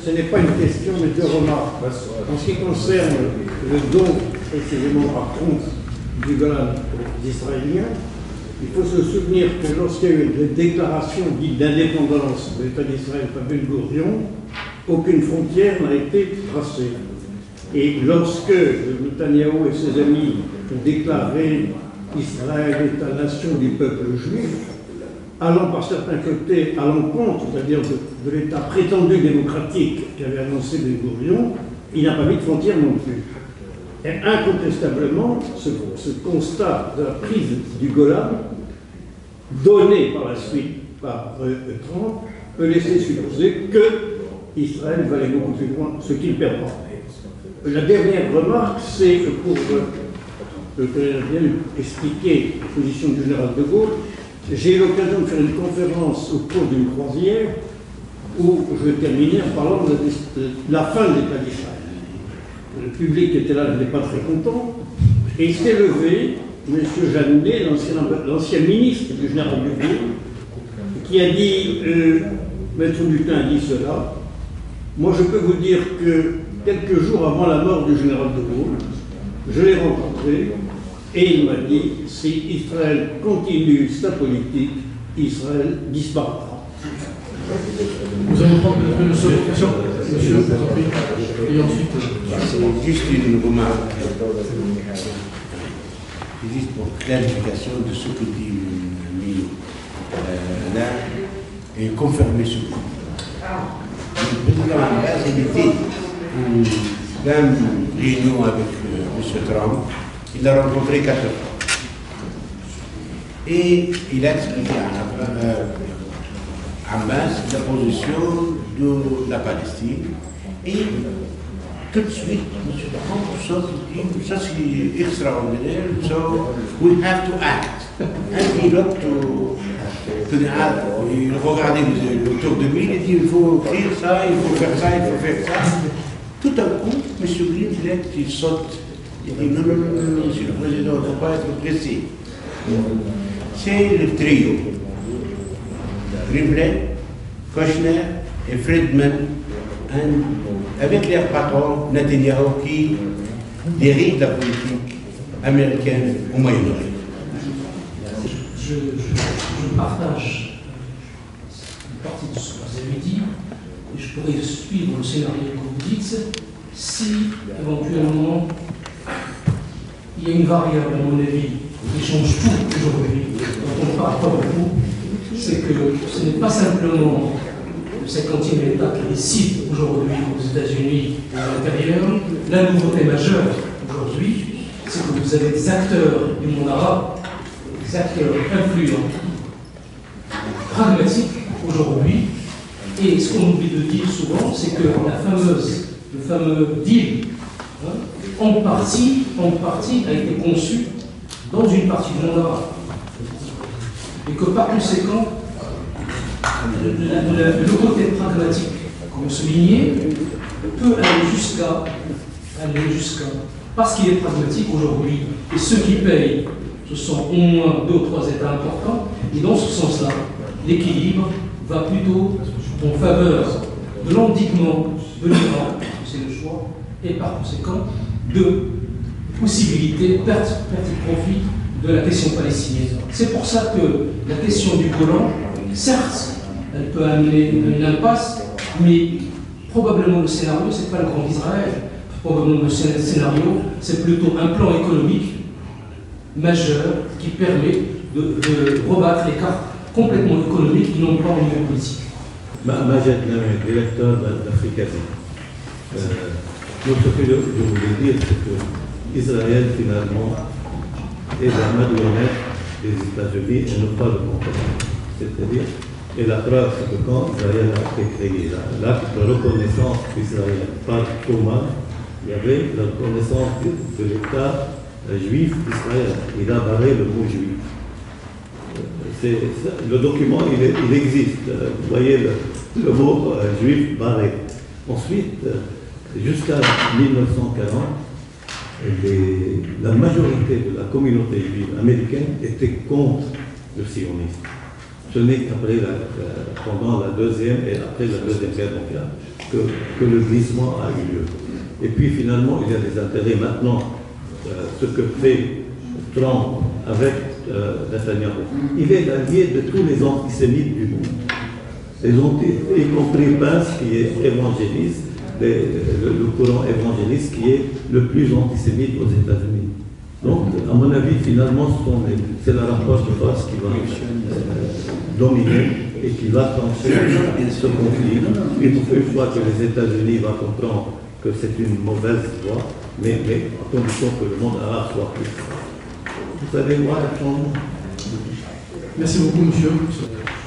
ce n'est pas une question, mais deux remarques. En ce qui concerne le don précisément par contre du Golan aux Israéliens, il faut se souvenir que lorsqu'il y a eu des déclarations dites d'indépendance de l'État d'Israël par Ben Gourion, aucune frontière n'a été tracée. Et lorsque Netanyahou et ses amis ont déclaré Israël État-nation du peuple juif, allant par certains côtés à l'encontre, c'est-à-dire de l'État prétendu démocratique qu'avait annoncé Ben Gourion, il n'a pas mis de frontière non plus. Et incontestablement, ce constat de la prise du Golan, donné par la suite par Trump, peut laisser supposer que Israël va aller beaucoup plus loin, ce qu'il perd pas. La dernière remarque, c'est pour le colonel bien expliquer la position du général de Gaulle. J'ai eu l'occasion de faire une conférence au cours d'une croisière où je terminais en parlant de la fin de l'État d'Israël. Le public qui était là n'était pas très content, et il s'est levé, M. Jeannet, l'ancien ministre du général de Gaulle, qui a dit, Maître Butin a dit cela, moi je peux vous dire que quelques jours avant la mort du général de Gaulle, je l'ai rencontré, et il m'a dit, si Israël continue sa politique, Israël disparaîtra. Vous allez prendre une seule question, monsieur, et ensuite... Juste une remarque, juste pour clarification de ce que dit l'ami là, et confirmer ce point. Le président Abbas, il était dans une réunion avec M. Trump, il l'a rencontré 4 fois. Et il a expliqué à Abbas la position de la Palestine. Et tout de suite, M. Trump dit, ça c'est extraordinaire, so we have to act. And he looked to the il regardait autour de lui, il dit, il faut écrire ça, il faut faire ça, il faut faire ça. Tout à coup, M. Greenblatt, il saute. Il dit, non, monsieur le Président, il ne faut pas être pressé. C'est le trio. Greenblatt, Kushner et Friedman, avec leur patron, Netanyahou, qui dirige la politique américaine au Moyen-Orient. Je partage une partie de ce que vous avez dit, et je pourrais suivre le scénario que vous dites, si éventuellement il y a une variable, à mon avis, qui change tout aujourd'hui, dont on ne parle pas beaucoup, c'est que ce n'est pas simplement le 50e État qui décide aujourd'hui aux États-Unis et à l'intérieur. La nouveauté majeure aujourd'hui, c'est que vous avez des acteurs du monde arabe, des acteurs influents, pragmatiques aujourd'hui. Et ce qu'on oublie de dire souvent, c'est que le fameux deal, en partie, a été conçu dans une partie du monde arabe. Et que par conséquent, le côté pragmatique, comme souligné, peut aller jusqu'à, parce qu'il est pragmatique aujourd'hui, et ceux qui payent, ce sont au moins 2 ou 3 États importants, et dans ce sens-là, l'équilibre va plutôt en faveur de l'endiguement de l'Iran, c'est le choix, et par conséquent, de possibilités, perte et profit de la question palestinienne. C'est pour ça que la question du Golan, certes, elle peut amener une impasse, mais probablement le scénario, ce n'est pas le Grand Israël. Probablement le scénario, c'est plutôt un plan économique majeur qui permet de rebattre les cartes complètement économiques qui n'ont pas au niveau politique. Majed Named, directeur d'Africasie. Ce que je voulais dire, c'est que Israël, finalement, est la marionnette des États-Unis et non pas le contraire. C'est-à-dire, et la preuve, c'est que quand Israël a été créé, l'acte de reconnaissance d'Israël par Thomas, il y avait la reconnaissance de l'État juif d'Israël. Il a barré le mot juif. Le document, il existe. Vous voyez le mot juif barré. Ensuite, jusqu'à 1940, la majorité de la communauté juive américaine était contre le sionisme. ce n'est qu'après pendant la deuxième et après la deuxième guerre mondiale que le glissement a eu lieu. Et puis finalement, il y a des intérêts maintenant. Ce que fait Trump avec Netanyahu, il est l'allié de tous les antisémites du monde, y compris Pence qui est évangéliste, le courant évangéliste qui est le plus antisémite aux États-Unis. Donc, à mon avis, finalement, c'est la rapport de force qui va dominer et qui va trancher ce conflit. Une fois que les États-Unis vont comprendre que c'est une mauvaise voie, mais à condition que le monde arabe soit plus fort. Vous savez, moi, Merci beaucoup, monsieur.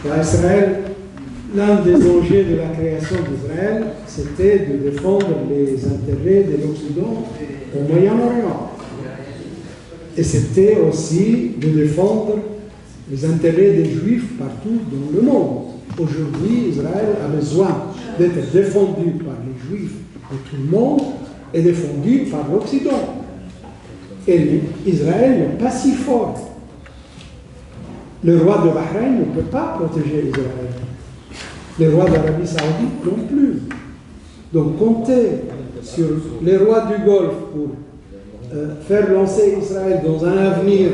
Pour Israël, l'un des enjeux de la création d'Israël, c'était de défendre les intérêts de l'Occident au Moyen-Orient. Et c'était aussi de défendre les intérêts des Juifs partout dans le monde. Aujourd'hui, Israël a besoin d'être défendu par les Juifs de tout le monde et défendu par l'Occident. Et Israël n'est pas si fort. Le roi de Bahreïn ne peut pas protéger Israël. Les rois d'Arabie Saoudite non plus. Donc compter sur les rois du Golfe pour faire lancer Israël dans un avenir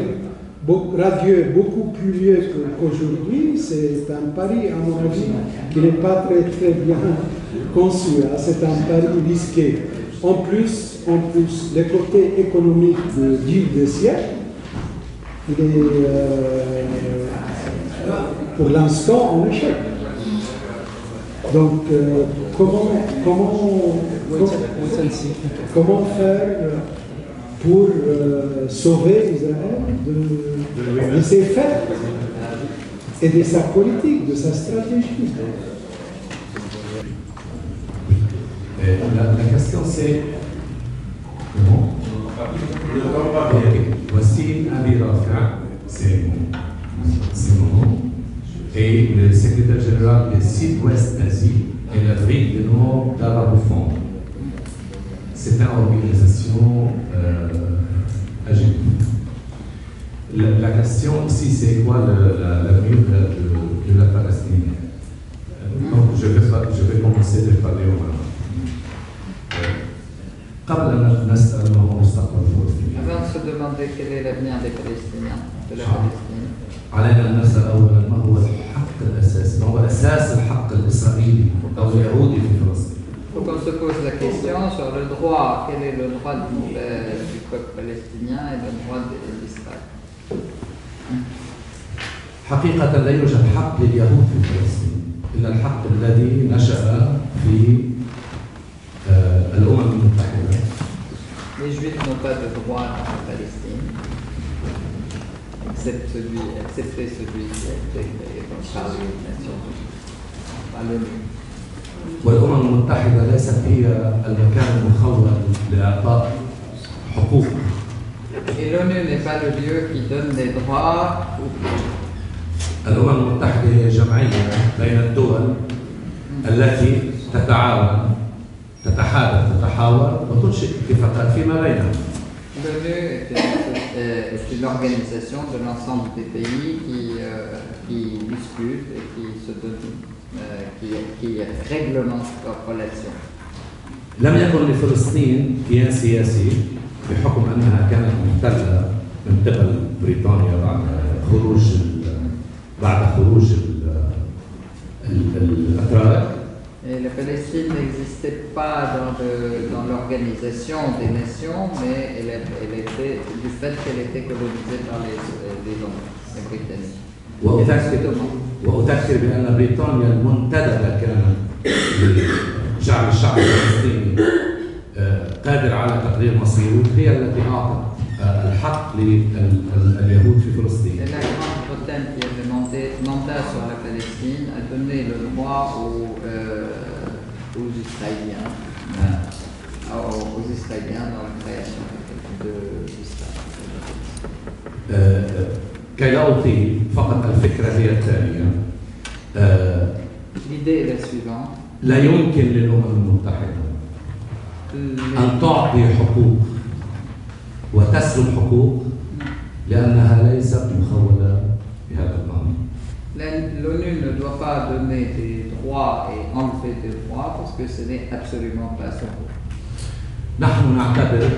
radieux, beaucoup plus vieux qu'aujourd'hui, c'est un pari, à mon avis, qui n'est pas très, très bien conçu. Hein. C'est un pari risqué. En plus, le côté économique du siècle, il est pour l'instant en échec. Donc, comment faire pour sauver Israël de ses faits et de sa politique, de sa stratégie? La question c'est comment? Voici Ali Rafia, c'est mon nom, et le secrétaire général de Sud-Ouest Asie et l'Afrique du Nord d'Arabofond. C'est une organisation agile. La question ici, c'est quoi l'avenir de la Palestine? Donc, je vais commencer de parler au Maroc. Avant de se demander quel est l'avenir des Palestiniens, de la Palestine, علينا أن نسأل أولا ما هو الحق الأساسي، ما هو أساس الحق الإسرائيلي أو اليهودي في فلسطين. Il faut qu'on se pose la question sur le droit, quel est le droit du peuple palestinien et le droit d'Israël. حقيقة لا يوجد حق لليهود في فلسطين إلا الحق الذي نشأ في الأمم المتحدة. Les Juifs n'ont pas de droit en Palestine, excepté celui qui a été créé par les Nations Unies, par l'ONU. والأمم المتحدة ليست هي المكان المخول لإعطاء حقوق. Et l'ONU n'est pas le lieu qui donne des droits. الأمم المتحدة هي جمعية بين الدول التي تتعاون تتحالف تتحاور وتنشئ اتفاقات فيما بينها. L'ONU est une organisation de l'ensemble des pays qui discutent et qui réglementent leurs relations. لم يكن لفلسطين كيان سياسي بحكم أنها كانت محتلة من قبل بريطانيا بعد خروج الأتراك. Et la Palestine n'existait pas dans l'organisation des nations, mais elle était, du fait qu'elle était colonisée par les Britanniques. وأذكر بأن بريطانيا المنتدبة كانت لجعل الشعب الفلسطيني قادر على تقرير مصيره هي التي أعطت الحق لليهود في فلسطين. C'est la Grande-Bretagne qui avait mandat sur la Palestine a donné le droit aux Israéliens dans la création d'Israël. كي لا أطيل فقط الفكرة هي التالية. L'idée est la suivante. لا يمكن للأمم المتحدة أن تعطي حقوق وتسلب حقوق لأنها ليست مخولة بهذا الأمر. L'ONU ne doit pas donner des droits et enlever des droits parce que ce n'est absolument pas son rôle. نحن نعتبر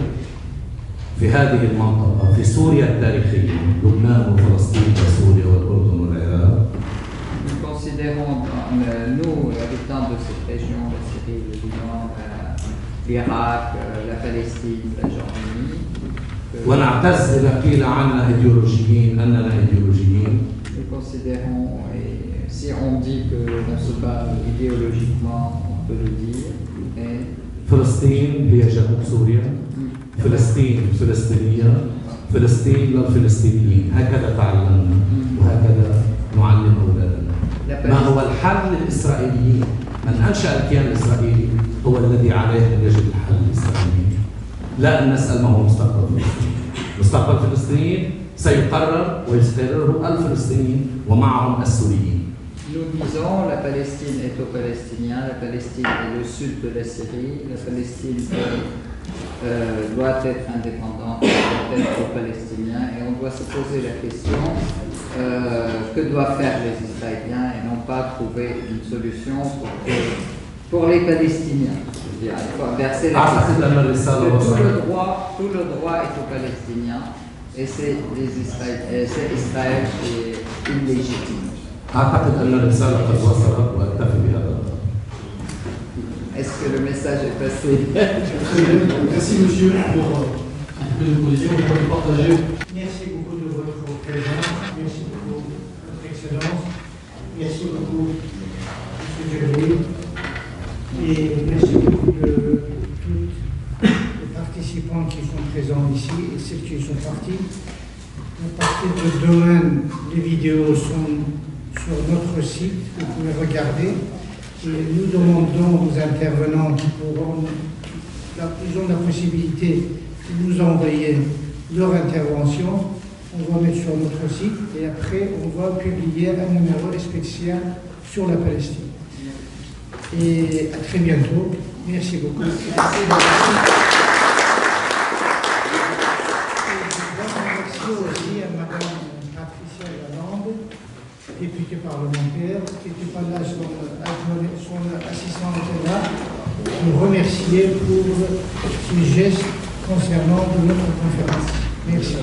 في هذه المنطقة في سوريا التاريخية لبنان وفلسطين وسوريا والأردن والعراق. Nous considérons, nous, habitants de cette région, la Syrie, le Liban, l'Irak, la Palestine, la Jordanie. ونعتز إذا قيل عنا إيديولوجيين أننا إيديولوجيين. Nous considérons, et si on dit qu'on se bat idéologiquement, on peut le dire. Et فلسطين هي جنوب سوريا، فلسطين فلسطينية، فلسطين للفلسطينيين، هكذا تعلمنا وهكذا نعلم أولادنا. ما هو الحل للإسرائيليين؟ أن أنشأ الكيان الإسرائيلي هو الذي عليه أن يجد الحل للإسرائيليين. لا أن نسأل ما هو مستقبل فلسطين. مستقبل فلسطين سيقرر ويقرره الفلسطينيين ومعهم السوريين. Nous disons la Palestine est aux Palestiniens, la Palestine est le sud de la Syrie, la Palestine doit être indépendante, doit être aux Palestiniens, et on doit se poser la question que doivent faire les Israéliens et non pas trouver une solution pour les Palestiniens. Il faut inverser la question. Tout le droit est aux Palestiniens et c'est Israël qui est illégitime. أعتقد أن الرسالة قد وصلت وأكتفي بهذا. Est-ce que le message est passé? Merci monsieur pour cette position, pour le partager. Merci beaucoup de votre présence, merci beaucoup votre excellence, merci beaucoup M. Djellouli et merci beaucoup de tous les participants qui sont présents ici et ceux qui sont partis. À partir de demain, les vidéos sont sur notre site, vous pouvez regarder. Et nous demandons aux intervenants qui ils ont la possibilité de nous envoyer leur intervention. On va mettre sur notre site et après on va publier un numéro spécial sur la Palestine. Et à très bientôt. Merci beaucoup. Merci aussi à Madame Patricia Lalande, députée parlementaire, qui n'était pas là, son assistant était là, nous remercier pour ce geste concernant notre conférence. Merci.